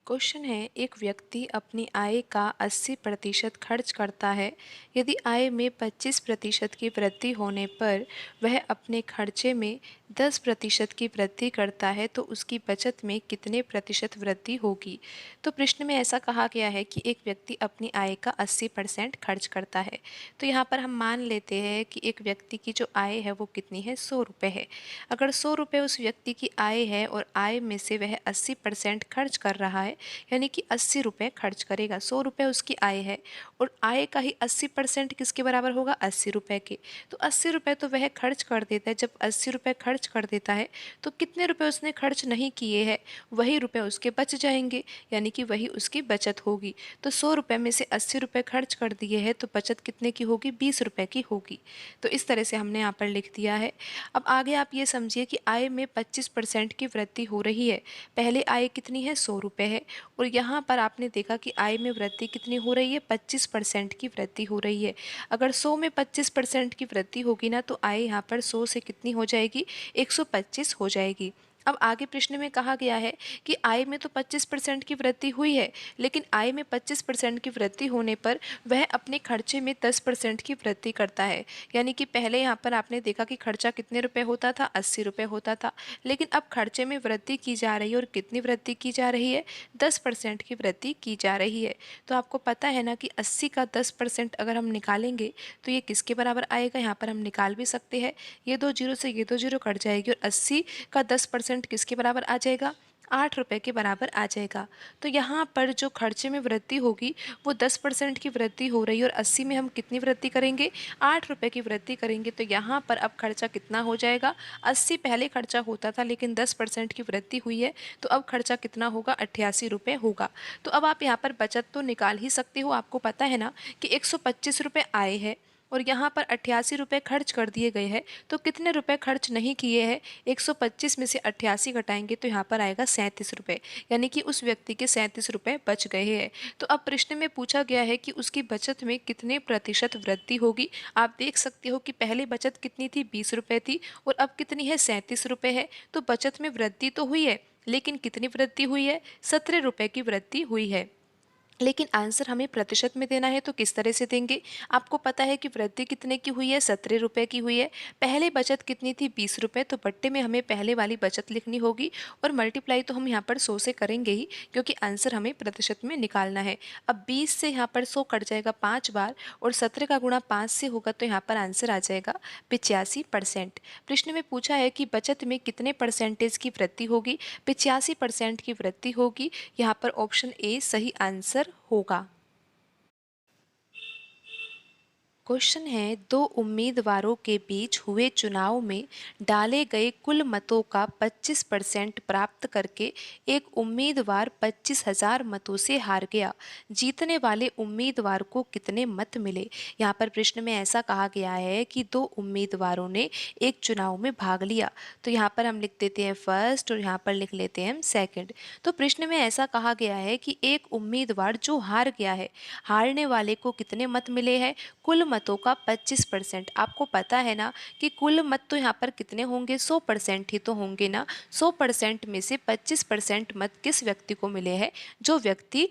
Question है, एक व्यक्ति अपनी आय का 80% खर्च करता है। यदि आय में 25% की वृद्धि होने पर वह अपने खर्चे में 10% की वृद्धि करता है तो उसकी बचत में कितने प्रतिशत वृद्धि होगी। तो प्रश्न में ऐसा कहा गया है कि एक व्यक्ति अपनी आय का 80% खर्च करता है। तो यहाँ पर हम मान लेते हैं कि एक व्यक्ति की जो आय है वो कितनी है, 100 रुपये है। अगर 100 रुपये उस व्यक्ति की आय है और आय में से वह 80% खर्च कर रहा है, यानी कि 80 रुपये खर्च करेगा। 100 रुपये उसकी आय है और आय का ही 80% किसके बराबर होगा, 80 रुपये के। तो 80 रुपये तो वह खर्च कर देता है। जब 80 रुपये खर्च कर देता है तो कितने रुपए उसने खर्च नहीं किए हैं, वही रुपए उसके बच जाएंगे, यानी कि वही उसकी बचत होगी। तो 100 रुपये में से 80 रुपये खर्च कर दिए हैं तो बचत कितने की होगी, 20 रुपये की होगी। तो इस तरह से हमने यहाँ पर लिख दिया है। अब आगे आप ये समझिए कि आय में 25% की वृद्धि हो रही है। पहले आय कितनी है, 100 रुपये है और यहाँ पर आपने देखा कि आय में वृद्धि कितनी हो रही है, 25% की वृद्धि हो रही है। अगर 100 में 25% की वृद्धि होगी ना तो आय यहाँ पर 100 से कितनी हो जाएगी, 125 हो जाएगी। अब आगे प्रश्न में कहा गया है कि आय में तो 25% की वृद्धि हुई है, लेकिन आय में 25% की वृद्धि होने पर वह अपने खर्चे में 10% की वृद्धि करता है। यानी कि पहले यहाँ पर आपने देखा कि खर्चा कितने रुपए होता था, 80 रुपये होता था, लेकिन अब खर्चे में वृद्धि की जा रही है और कितनी वृद्धि की जा रही है, 10% की वृद्धि की जा रही है। तो आपको पता है ना कि 80 का 10% अगर हम निकालेंगे तो ये किसके बराबर आएगा, यहाँ पर हम निकाल भी सकते हैं। ये दो जीरो से ये दो जीरो कट जाएगी और 80 का 10% किसके बराबर आ जाएगा, 8 रुपये के बराबर आ जाएगा। तो यहाँ पर जो खर्चे में वृद्धि होगी वो 10% की वृद्धि हो रही है और 80 में हम कितनी वृद्धि करेंगे, 8 रुपये की वृद्धि करेंगे। तो यहाँ पर अब खर्चा कितना हो जाएगा, 80 पहले खर्चा होता था लेकिन 10% की वृद्धि हुई है तो अब खर्चा कितना होगा, 88 रुपये होगा। तो अब आप यहाँ पर बचत तो निकाल ही सकते हो। आपको पता है ना कि 125 रुपये आए हैं और यहाँ पर 88 रुपये खर्च कर दिए गए हैं, तो कितने रुपए खर्च नहीं किए हैं, 125 में से 88 घटाएंगे तो यहाँ पर आएगा 37 रुपये, यानी कि उस व्यक्ति के 37 रुपये बच गए हैं। तो अब प्रश्न में पूछा गया है कि उसकी बचत में कितने प्रतिशत वृद्धि होगी। आप देख सकते हो कि पहले बचत कितनी थी, 20 रुपये थी और अब कितनी है, 37 रुपये है। तो बचत में वृद्धि तो हुई है, लेकिन कितनी वृद्धि हुई है, 17 रुपये की वृद्धि हुई है। लेकिन आंसर हमें प्रतिशत में देना है तो किस तरह से देंगे। आपको पता है कि वृद्धि कितने की हुई है, 17 रुपये की हुई है। पहले बचत कितनी थी, 20 रुपये, तो बट्टे में हमें पहले वाली बचत लिखनी होगी और मल्टीप्लाई तो हम यहाँ पर 100 से करेंगे ही, क्योंकि आंसर हमें प्रतिशत में निकालना है। अब 20 से यहाँ पर 100 कट जाएगा 5 बार और 17 का गुणा 5 से होगा तो यहाँ पर आंसर आ जाएगा 85%। प्रश्न में पूछा है कि बचत में कितने परसेंटेज की वृद्धि होगी, 85% की वृद्धि होगी। यहाँ पर ऑप्शन ए सही आंसर होगा। क्वेश्चन है, दो उम्मीदवारों के बीच हुए चुनाव में डाले गए कुल मतों का 25% प्राप्त करके एक उम्मीदवार 25,000 मतों से हार गया। जीतने वाले उम्मीदवार को कितने मत मिले। यहाँ पर प्रश्न में ऐसा कहा गया है कि दो उम्मीदवारों ने एक चुनाव में भाग लिया। तो यहाँ पर हम लिख देते हैं फर्स्ट और यहाँ पर लिख लेते हैं हम सेकंड। तो प्रश्न में ऐसा कहा गया है कि एक उम्मीदवार जो हार गया है, हारने वाले को कितने मत मिले हैं, कुल मतों का 25%। आपको पता है ना कि कुल मत तो यहाँ पर कितने होंगे, 100% ही तो होंगे ना। 100% में से 25% मत किस व्यक्ति को मिले हैं, जो व्यक्ति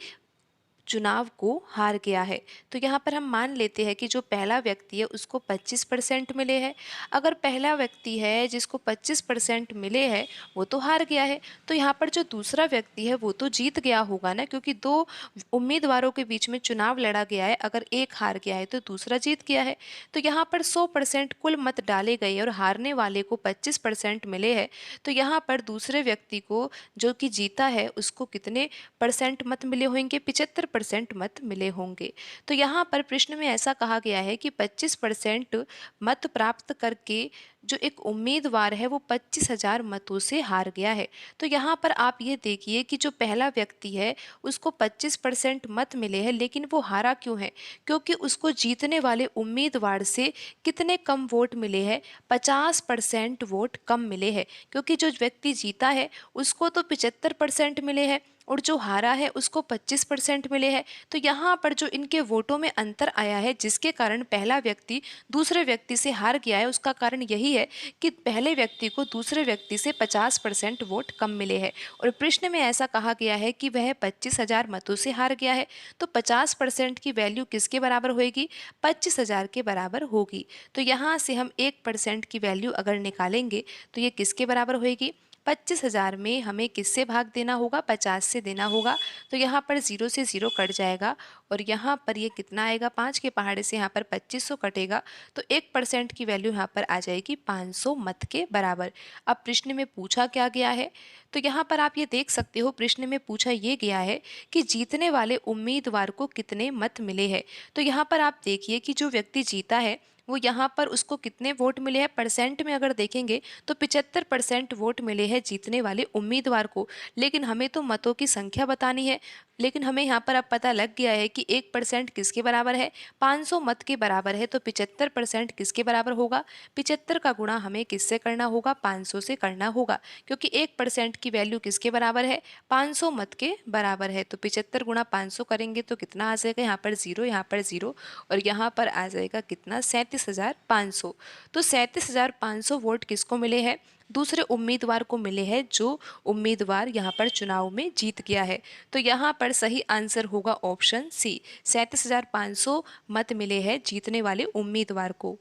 चुनाव को हार गया है। तो यहाँ पर हम मान लेते हैं कि जो पहला व्यक्ति है उसको 25% मिले हैं। अगर पहला व्यक्ति है जिसको 25% मिले हैं वो तो हार गया है, तो यहाँ पर जो दूसरा व्यक्ति है वो तो जीत गया होगा ना, क्योंकि दो उम्मीदवारों के बीच में चुनाव लड़ा गया है, अगर एक हार गया है तो दूसरा जीत गया है। तो यहाँ पर 100% कुल मत डाले गए और हारने वाले को 25% मिले हैं। तो यहाँ पर दूसरे व्यक्ति को जो कि जीता है उसको कितने परसेंट मत मिले होंगे, 75% मत मिले होंगे। तो यहाँ पर प्रश्न में ऐसा कहा गया है कि 25% मत प्राप्त करके जो एक उम्मीदवार है वो 25,000 मतों से हार गया है। तो यहाँ पर आप ये देखिए कि जो पहला व्यक्ति है उसको 25% मत मिले हैं, लेकिन वो हारा क्यों है, क्योंकि उसको जीतने वाले उम्मीदवार से कितने कम वोट मिले हैं, 50% वोट कम मिले हैं। क्योंकि जो व्यक्ति जीता है उसको तो 75% मिले हैं और जो हारा है उसको 25% मिले हैं। तो यहाँ पर जो इनके वोटों में अंतर आया है, जिसके कारण पहला व्यक्ति दूसरे व्यक्ति से हार गया है, उसका कारण यही है कि पहले व्यक्ति को दूसरे व्यक्ति से 50% वोट कम मिले हैं और प्रश्न में ऐसा कहा गया है कि वह 25,000 मतों से हार गया है। तो 50% की वैल्यू किसके बराबर होगी? 25,000 के बराबर होगी। तो यहाँ से हम 1% की वैल्यू अगर निकालेंगे तो ये किसके बराबर होगी? 25,000 में हमें किससे भाग देना होगा? 50 से देना होगा। तो यहाँ पर 0 से 0 कट जाएगा और यहाँ पर ये कितना आएगा? 5 के पहाड़े से यहाँ पर 2500 कटेगा। तो 1% की वैल्यू यहाँ पर आ जाएगी 500 मत के बराबर। अब प्रश्न में पूछा क्या गया है? तो यहाँ पर आप ये देख सकते हो, प्रश्न में पूछा ये गया है कि जीतने वाले उम्मीदवार को कितने मत मिले हैं। तो यहाँ पर आप देखिए कि जो व्यक्ति जीता है वो यहाँ पर उसको कितने वोट मिले हैं। परसेंट में अगर देखेंगे तो 75% वोट मिले हैं जीतने वाले उम्मीदवार को। लेकिन हमें तो मतों की संख्या बतानी है, लेकिन हमें यहाँ पर अब पता लग गया है कि 1% किसके बराबर है? 500 मत के बराबर है। तो 75% किसके बराबर होगा? 75 का गुणा हमें किससे करना होगा? 500 से करना होगा, क्योंकि 1% की वैल्यू किसके बराबर है? 500 मत के बराबर है। तो 75 गुणा 500 करेंगे तो कितना आ जाएगा? यहाँ पर 0, यहाँ पर 0 और यहाँ पर आ जाएगा कितना? 37,500। तो 37,500 वोट किसको मिले हैं? दूसरे उम्मीदवार को मिले हैं, जो उम्मीदवार यहाँ पर चुनाव में जीत गया है। तो यहाँ पर सही आंसर होगा ऑप्शन सी, 37,500 मत मिले हैं जीतने वाले उम्मीदवार को।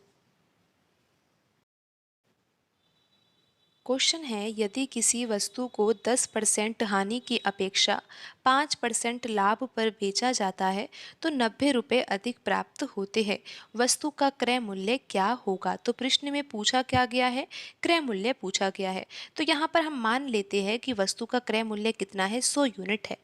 क्वेश्चन है, यदि किसी वस्तु को 10% हानि की अपेक्षा 5% लाभ पर बेचा जाता है तो 90 रुपये अधिक प्राप्त होते हैं। वस्तु का क्रय मूल्य क्या होगा? तो प्रश्न में पूछा क्या गया है? क्रय मूल्य पूछा गया है। तो यहाँ पर हम मान लेते हैं कि वस्तु का क्रय मूल्य कितना है? 100 यूनिट है।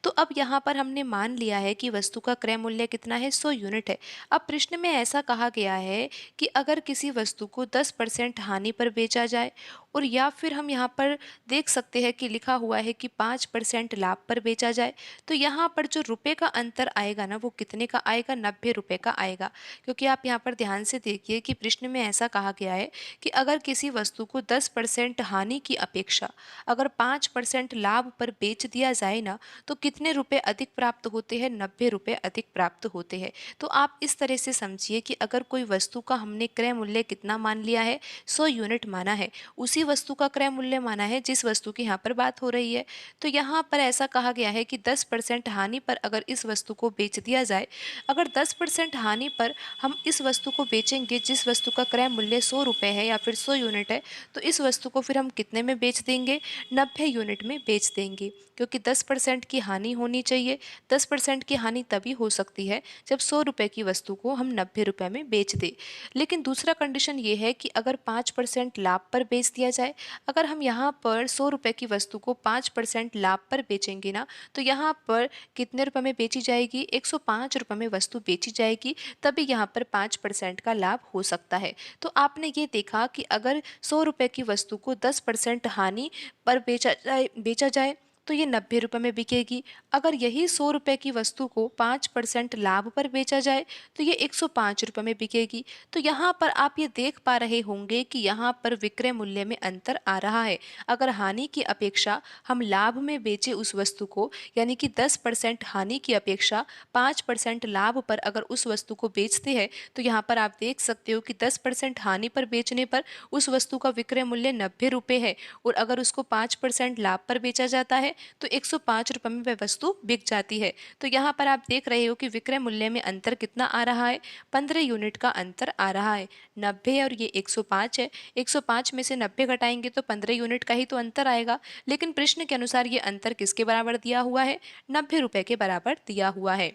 तो अब यहाँ पर हमने मान लिया है कि वस्तु का क्रय मूल्य कितना है? 100 यूनिट है। अब प्रश्न में ऐसा कहा गया है कि अगर किसी वस्तु को 10% हानि पर बेचा जाए, और या फिर हम यहाँ पर देख सकते हैं कि लिखा हुआ है कि 5% लाभ पर बेचा जाए। तो यहाँ पर जो रुपए का अंतर आएगा ना, वो कितने का आएगा? 90 रुपए का आएगा। क्योंकि आप यहाँ पर ध्यान से देखिए कि प्रश्न में ऐसा कहा गया है कि अगर किसी वस्तु को 10% हानि की अपेक्षा अगर 5% लाभ पर बेच दिया जाए ना, तो कितने रुपए अधिक प्राप्त होते हैं? 90 रुपए अधिक प्राप्त होते हैं। तो आप इस तरह से समझिए कि अगर कोई वस्तु का हमने क्रय मूल्य कितना मान लिया है? 100 यूनिट माना है, उसी वस्तु का क्रय मूल्य माना है जिस वस्तु की यहाँ पर बात हो रही है। तो यहाँ पर ऐसा कहा गया है कि 10% हानि पर अगर इस वस्तु को बेच दिया जाए, अगर 10% हानि पर हम इस वस्तु को बेचेंगे जिस वस्तु का क्रय मूल्य 100 रुपये है या फिर 100 यूनिट है, तो इस वस्तु को फिर हम कितने में बेच देंगे? 90 यूनिट में बेच देंगे, क्योंकि 10% की हानि होनी चाहिए। 10% की हानि तभी हो सकती है जब 100 रुपये की वस्तु को हम 90 रुपये में बेच दें। लेकिन दूसरा कंडीशन ये है कि अगर 5% लाभ पर बेच दिया जाए, अगर हम यहाँ पर 100 रुपये की वस्तु को 5% लाभ पर बेचेंगे ना, तो यहाँ पर कितने रुपए में बेची जाएगी? 105 रुपये में वस्तु बेची जाएगी, तभी यहाँ पर 5% का लाभ हो सकता है। तो आपने ये देखा कि अगर 100 रुपये की वस्तु को 10% हानि पर बेचा जाए तो ये 90 रुपये में बिकेगी। अगर यही 100 रुपये की वस्तु को 5% लाभ पर बेचा जाए तो ये 105 रुपये में बिकेगी। तो यहाँ पर आप ये देख पा रहे होंगे कि यहाँ पर विक्रय मूल्य में अंतर आ रहा है। अगर हानि की अपेक्षा हम लाभ में बेचे उस वस्तु को, यानी कि 10% हानि की अपेक्षा 5% लाभ पर अगर उस वस्तु को बेचते हैं, तो यहाँ पर आप देख सकते हो कि 10% हानि पर बेचने पर उस वस्तु का विक्रय मूल्य 90 रुपये है, और अगर उसको 5% लाभ पर बेचा जाता है तो 105 रुपये में वह वस्तु बिक जाती है। तो यहाँ पर आप देख रहे हो कि विक्रय मूल्य में अंतर कितना आ रहा है? 15 यूनिट का अंतर आ रहा है। 90 और ये 105 है, 105 में से 90 घटाएंगे तो 15 यूनिट का ही तो अंतर आएगा। लेकिन प्रश्न के अनुसार ये अंतर किसके बराबर दिया हुआ है? 90 रुपये के बराबर दिया हुआ है।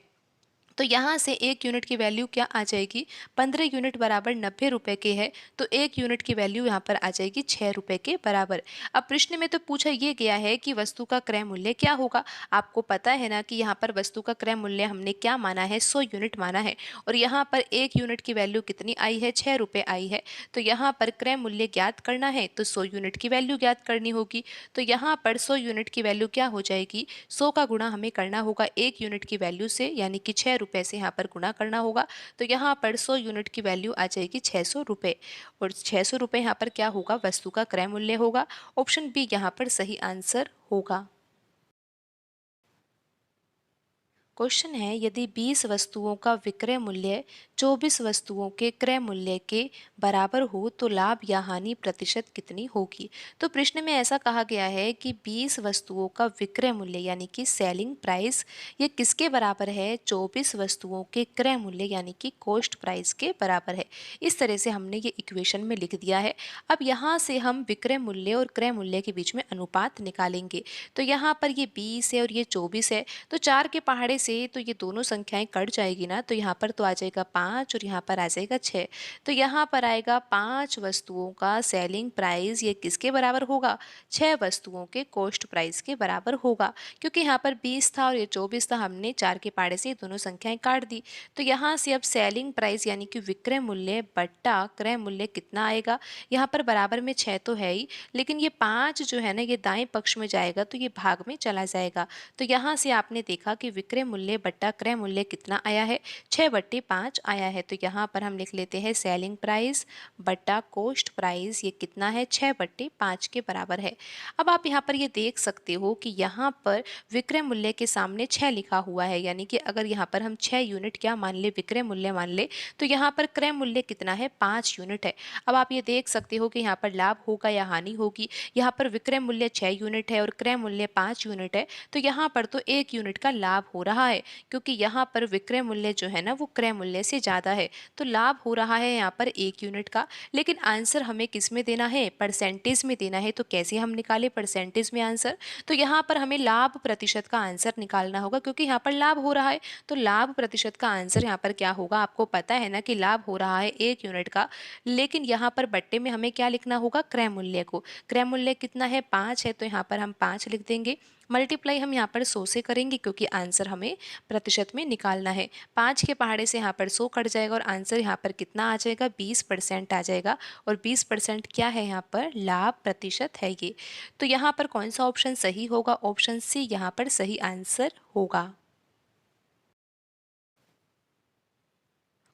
तो यहाँ से 1 यूनिट की वैल्यू क्या आ जाएगी? 15 यूनिट बराबर 90 रुपये के है, तो 1 यूनिट की वैल्यू यहाँ पर आ जाएगी 6 रुपये के बराबर। अब प्रश्न में तो पूछा ये गया है कि वस्तु का क्रय मूल्य क्या होगा। आपको पता है ना कि यहाँ पर वस्तु का क्रय मूल्य हमने क्या माना है? 100 यूनिट माना है, और यहाँ पर 1 यूनिट की वैल्यू कितनी आई है? 6 रुपये आई है। तो यहाँ पर क्रय मूल्य ज्ञात करना है तो 100 यूनिट की वैल्यू ज्ञात करनी होगी। तो यहाँ पर 100 यूनिट की वैल्यू क्या हो जाएगी? 100 का गुणा हमें करना होगा 1 यूनिट की वैल्यू से, यानी कि 6 रुपये से यहाँ पर गुणा करना होगा। तो यहाँ पर 100 यूनिट की वैल्यू आ जाएगी 600 रुपये, और 600 रुपये यहाँ पर क्या होगा? वस्तु का क्रय मूल्य होगा। ऑप्शन बी यहाँ पर सही आंसर होगा। क्वेश्चन है, यदि 20 वस्तुओं का विक्रय मूल्य 24 वस्तुओं के क्रय मूल्य के बराबर हो तो लाभ या हानि प्रतिशत कितनी होगी। तो प्रश्न में ऐसा कहा गया है कि 20 वस्तुओं का विक्रय मूल्य यानी कि सेलिंग प्राइस ये किसके बराबर है, 24 वस्तुओं के क्रय मूल्य यानी कि कॉस्ट प्राइस के बराबर है। इस तरह से हमने ये इक्वेशन में लिख दिया है। अब यहाँ से हम विक्रय मूल्य और क्रय मूल्य के बीच में अनुपात निकालेंगे। तो यहाँ पर ये 20 है और ये 24 है, तो 4 के पहाड़े से तो ये दोनों संख्याएं कट जाएगी ना, तो यहाँ पर तो आ जाएगा 5 और यहाँ पर आ जाएगा 6। तो यहाँ पर आएगा 5 वस्तुओं का सेलिंग प्राइस ये किसके बराबर होगा, 6 वस्तुओं के कॉस्ट प्राइस के बराबर होगा। क्योंकि यहाँ पर 20 था और ये 24 था, हमने 4 के पहाड़े से ये दोनों संख्याएं काट दी। तो यहाँ से अब सेलिंग प्राइस यानी कि विक्रय मूल्य बट्टा क्रय मूल्य कितना आएगा। यहाँ पर बराबर में 6 तो है ही, लेकिन ये 5 जो है ना ये दाएं पक्ष में जाएगा तो ये भाग में चला जाएगा। तो यहाँ से आपने देखा कि विक्रय मूल्य बट्टा क्रय मूल्य कितना आया है, 6/5 आया है। तो यहाँ पर हम लिख लेते हैं सेलिंग प्राइस बट्टा कॉस्ट प्राइस ये कितना है, 6/5 के बराबर है। अब आप यहाँ पर ये देख सकते हो कि यहाँ पर विक्रय मूल्य के सामने 6 लिखा हुआ है, यानी कि अगर यहाँ पर हम 6 यूनिट क्या मान ले, विक्रय मूल्य मान ले, तो यहाँ पर क्रय मूल्य कितना है, 5 यूनिट है। अब आप ये देख सकते हो कि यहाँ पर लाभ होगा या हानि होगी। यहाँ पर विक्रय मूल्य 6 यूनिट है और क्रय मूल्य 5 यूनिट है, तो यहाँ पर तो 1 यूनिट का लाभ हो रहा है, क्योंकि यहाँ पर विक्रय मूल्य जो है ना वो क्रय मूल्य से ज़्यादा है, तो लाभ हो रहा है यहाँ पर 1 यूनिट का। लेकिन आंसर हमें किस में देना है, परसेंटेज में देना है। तो कैसे हम निकाले परसेंटेज में आंसर, तो यहाँ पर हमें लाभ प्रतिशत का आंसर निकालना होगा, क्योंकि यहाँ पर लाभ हो रहा है। तो लाभ प्रतिशत का आंसर यहाँ पर क्या होगा, आपको पता है ना कि लाभ हो रहा है 1 यूनिट का, लेकिन यहाँ पर बट्टे में हमें क्या लिखना होगा, क्रय मूल्य को। क्रय मूल्य कितना है, 5 है, तो यहाँ पर हम 5 लिख देंगे। मल्टीप्लाई हम यहाँ पर 100 से करेंगे, क्योंकि आंसर हमें प्रतिशत में निकालना है। 5 के पहाड़े से यहाँ पर 100 कट जाएगा और आंसर यहाँ पर कितना आ जाएगा, 20% आ जाएगा। और 20% क्या है, यहाँ पर लाभ प्रतिशत है ये। तो यहाँ पर कौन सा ऑप्शन सही होगा, ऑप्शन सी यहाँ पर सही आंसर होगा।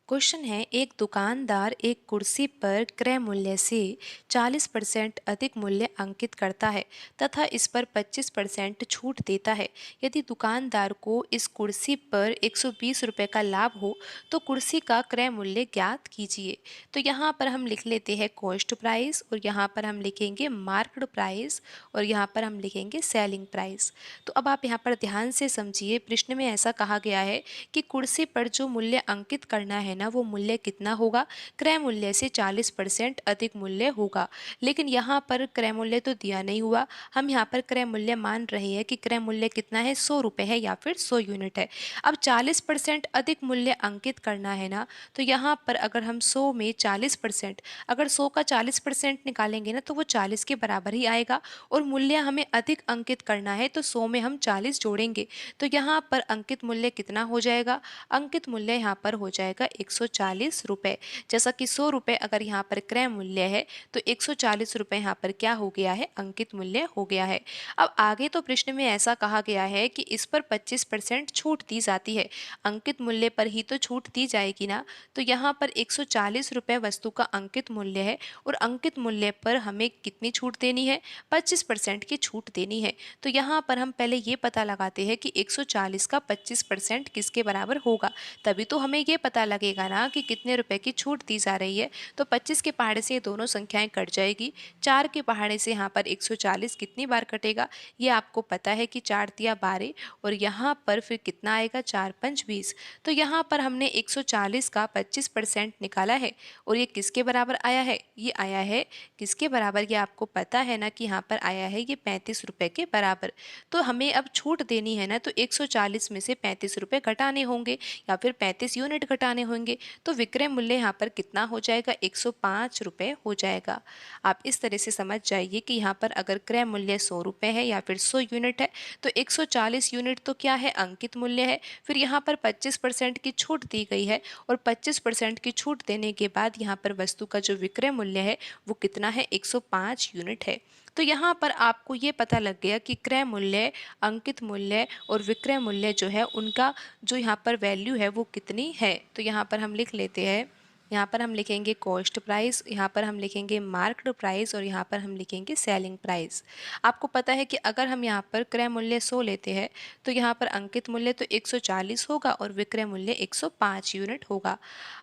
क्वेश्चन है, एक दुकानदार एक कुर्सी पर क्रय मूल्य से 40% अधिक मूल्य अंकित करता है तथा इस पर 25% छूट देता है। यदि दुकानदार को इस कुर्सी पर 120 रुपये का लाभ हो तो कुर्सी का क्रय मूल्य ज्ञात कीजिए। तो यहाँ पर हम लिख लेते हैं कॉस्ट प्राइस और यहाँ पर हम लिखेंगे मार्क्ड प्राइस और यहाँ पर हम लिखेंगे सेलिंग प्राइस। तो अब आप यहाँ पर ध्यान से समझिए, प्रश्न में ऐसा कहा गया है कि कुर्सी पर जो मूल्य अंकित करना है ना वो मूल्य कितना होगा, क्रय मूल्य से 40% अधिक मूल्य होगा। लेकिन यहाँ पर क्रय मूल्य तो दिया नहीं हुआ, हम यहाँ पर क्रय मूल्य मान रहे हैं कि क्रय मूल्य कितना है, 100 रुपये है या फिर 100 यूनिट है। अब 40% अधिक मूल्य अंकित करना है ना, तो यहाँ पर अगर हम 100 में 40%, अगर 100 का 40% निकालेंगे ना तो वो 40 के बराबर ही आएगा। और मूल्य हमें अधिक अंकित करना है तो 100 में हम 40 जोड़ेंगे, तो यहाँ पर अंकित मूल्य कितना हो जाएगा, अंकित मूल्य यहाँ पर हो जाएगा 140 रुपये। जैसा कि 100 रुपये अगर यहाँ पर क्रय मूल्य है तो 140 रुपये यहाँ पर क्या हो गया है, अंकित मूल्य हो गया है। अब आगे तो प्रश्न में ऐसा कहा गया है कि इस पर 25% छूट दी जाती है, अंकित मूल्य पर ही तो छूट दी जाएगी ना। तो यहाँ पर 140 रुपये वस्तु का अंकित मूल्य है और अंकित मूल्य पर हमें कितनी छूट देनी है, 25% की छूट देनी है। तो यहाँ पर हम पहले ये पता लगाते हैं कि 140 का 25% किसके बराबर होगा, तभी तो हमें ये पता लगेगा ना कि कितने रुपए की छूट दी जा रही है। तो 25 के पहाड़े से ये दोनों संख्याएं कट जाएगी, 4 के पहाड़े से यहाँ पर 140 कितनी बार कटेगा, ये आपको पता है कि 4 तिया 12 और यहाँ पर फिर कितना आएगा, 4 पंच 20। तो यहाँ पर हमने 140 का 25% निकाला है और ये किसके बराबर आया है, ये आया है किसके बराबर, ये आपको पता है ना कि यहाँ पर आया है ये 35 रुपये के बराबर। तो हमें अब छूट देनी है ना, तो 140 में से 35 रुपये घटाने होंगे या फिर 35 यूनिट घटाने होंगे, तो विक्रय मूल्य यहाँ पर कितना हो जाएगा, 105 रुपये हो जाएगा। आप इस तरह से समझ जाइए कि यहाँ पर अगर क्रय मूल्य 100 रुपये है या फिर 100 यूनिट है तो 140 यूनिट तो क्या है, अंकित मूल्य है। फिर यहाँ पर 25% की छूट दी गई है और 25% की छूट देने के बाद यहाँ पर वस्तु का जो विक्रय मूल्य है वो कितना है, 105 यूनिट है। तो यहाँ पर आपको ये पता लग गया कि क्रय मूल्य, अंकित मूल्य और विक्रय मूल्य जो है उनका जो यहाँ पर वैल्यू है वो कितनी है। तो यहाँ पर हम लिख लेते हैं यहाँ पर हम लिखेंगे कॉस्ट प्राइस, यहाँ पर हम लिखेंगे मार्क्ड प्राइस और यहाँ पर हम लिखेंगे सेलिंग प्राइस। आपको पता है कि अगर हम यहाँ पर क्रय मूल्य 100 लेते हैं तो यहाँ पर अंकित मूल्य तो 140 होगा और विक्रय मूल्य 105 यूनिट होगा।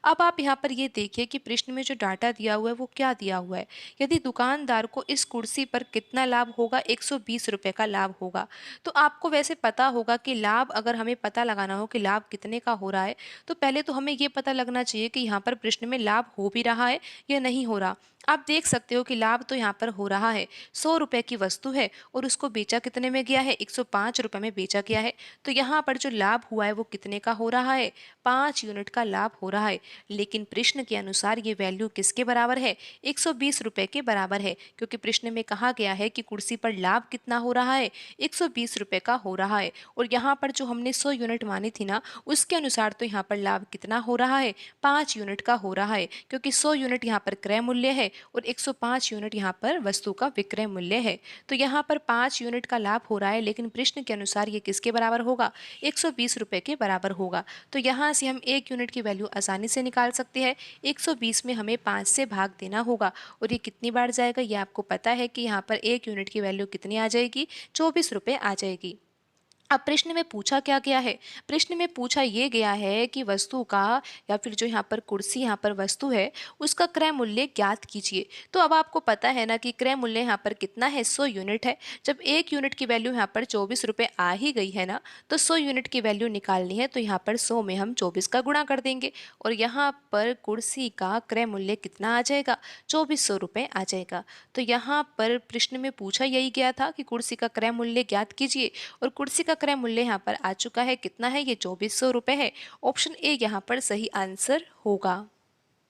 अब आप यहाँ पर ये देखिए कि प्रश्न में जो डाटा दिया हुआ है वो क्या दिया हुआ है। यदि दुकानदार को इस कुर्सी पर कितना लाभ होगा, 120 रुपये का लाभ होगा। तो आपको वैसे पता होगा कि लाभ अगर हमें पता लगाना हो कि लाभ कितने का हो रहा है, तो पहले तो हमें ये पता लगना चाहिए कि यहाँ पर प्रश्न में लाभ हो भी रहा है या नहीं हो रहा। आप देख सकते हो कि लाभ तो यहाँ पर हो रहा है। 100 रुपए की वस्तु है और उसको बेचा कितने में गया है, 105 रुपए में बेचा गया है। तो यहाँ पर जो लाभ हुआ है वो कितने का हो रहा है, 5 यूनिट का लाभ हो रहा है। लेकिन प्रश्न के अनुसार ये वैल्यू किसके बराबर है, 120 रुपए के बराबर है, क्योंकि प्रश्न में कहा गया है कि कुर्सी पर लाभ कितना हो रहा है, 120 रुपए का हो रहा है। और यहाँ पर जो हमने 100 यूनिट मानी थी ना, उसके अनुसार तो यहाँ पर लाभ कितना हो रहा है, 5 यूनिट का हो रहा है, क्योंकि 100 यूनिट यहाँ पर क्रय मूल्य है और 105 यूनिट यहाँ पर वस्तु का विक्रय मूल्य है। तो यहाँ पर 5 यूनिट का लाभ हो रहा है, लेकिन प्रश्न के अनुसार ये किसके बराबर होगा, 120 रुपए के बराबर होगा। तो यहाँ से हम 1 यूनिट की वैल्यू आसानी से निकाल सकते हैं। 120 में हमें 5 से भाग देना होगा और ये कितनी बार जाएगा, ये आपको पता है कि यहाँ पर 1 यूनिट की वैल्यू कितनी आ जाएगी, 24 रुपये आ जाएगी। अब प्रश्न में पूछा क्या गया है, प्रश्न में पूछा ये गया है कि वस्तु का या फिर जो यहाँ पर कुर्सी यहाँ पर वस्तु है उसका क्रय मूल्य ज्ञात कीजिए। तो अब आपको पता है ना कि क्रय मूल्य यहाँ पर कितना है, 100 यूनिट है। जब 1 यूनिट की वैल्यू यहाँ पर 24 रुपये आ ही गई है ना, तो 100 यूनिट की वैल्यू निकालनी है, तो यहाँ पर 100 में हम 24 का गुणा कर देंगे और यहाँ पर कुर्सी का क्रय मूल्य कितना आ जाएगा, 2400 रुपये आ जाएगा। तो यहाँ पर प्रश्न में पूछा यही गया था कि कुर्सी का क्रय मूल्य ज्ञात कीजिए और कुर्सी का क्रय मूल्य यहाँ पर आ चुका है, कितना है, ये 2400 रुपये है। ऑप्शन ए यहाँ पर सही आंसर होगा।